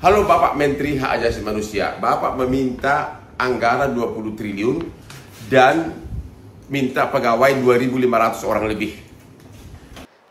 Halo Bapak Menteri Hak Asasi Manusia, Bapak meminta anggaran 20 triliun dan minta pegawai 2.500 orang lebih.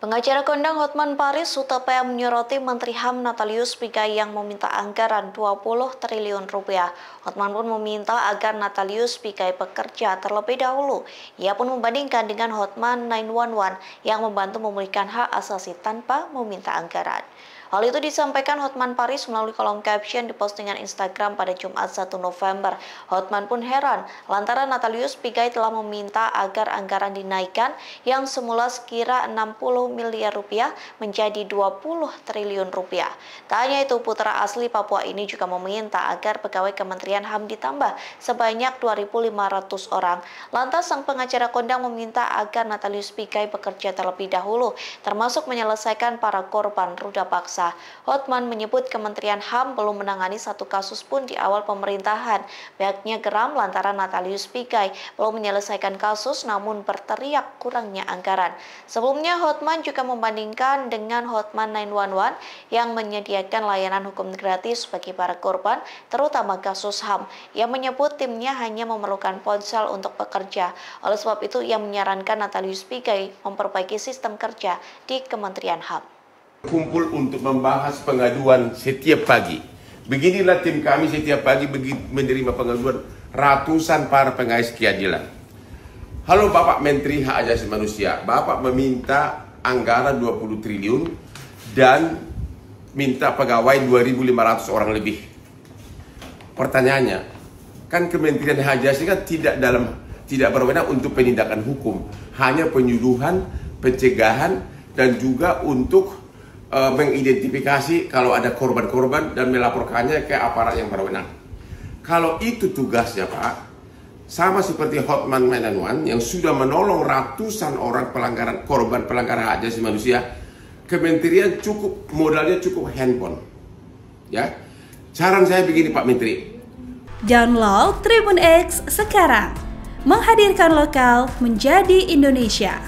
Pengacara kondang Hotman Paris Hutapea menyoroti Menteri HAM Natalius Pigai yang meminta anggaran 20 triliun rupiah. Hotman pun meminta agar Natalius Pigai bekerja terlebih dahulu. Ia pun membandingkan dengan Hotman 911 yang membantu memulihkan hak asasi tanpa meminta anggaran. Hal itu disampaikan Hotman Paris melalui kolom caption di postingan Instagram pada Jumat 1 November. Hotman pun heran lantaran Natalius Pigai telah meminta agar anggaran dinaikkan yang semula sekira 60 miliar rupiah menjadi 20 triliun rupiah. Tak hanya itu, putra asli Papua ini juga meminta agar pegawai Kementerian HAM ditambah sebanyak 2.500 orang. Lantas sang pengacara kondang meminta agar Natalius Pigai bekerja terlebih dahulu, termasuk menyelesaikan para korban ruda paksa. Hotman menyebut Kementerian HAM belum menangani satu kasus pun di awal pemerintahan. Pihaknya geram lantaran Natalius Pigai belum menyelesaikan kasus namun berteriak kurangnya anggaran. Sebelumnya Hotman juga membandingkan dengan Hotman 911 yang menyediakan layanan hukum gratis bagi para korban, terutama kasus HAM. Ia menyebut timnya hanya memerlukan ponsel untuk bekerja. Oleh sebab itu, ia menyarankan Natalius Pigai memperbaiki sistem kerja di Kementerian HAM. Kumpul untuk membahas pengaduan setiap pagi. Beginilah tim kami setiap pagi menerima pengaduan ratusan para pengais keadilan. Halo Bapak Menteri Hak Asasi Manusia, Bapak meminta anggaran 20 triliun dan minta pegawai 2.500 orang lebih. Pertanyaannya, kan Kementerian Hak Asasi kan tidak berwenang untuk penindakan hukum, hanya penyuluhan, pencegahan, dan juga untuk mengidentifikasi kalau ada korban-korban dan melaporkannya ke aparat yang berwenang. Kalau itu tugasnya Pak, sama seperti Hotman 911 yang sudah menolong ratusan orang korban pelanggaran hak asasi manusia, Kementerian modalnya cukup handphone. Ya, saran saya begini Pak Menteri. Download Tribun X sekarang, menghadirkan lokal menjadi Indonesia.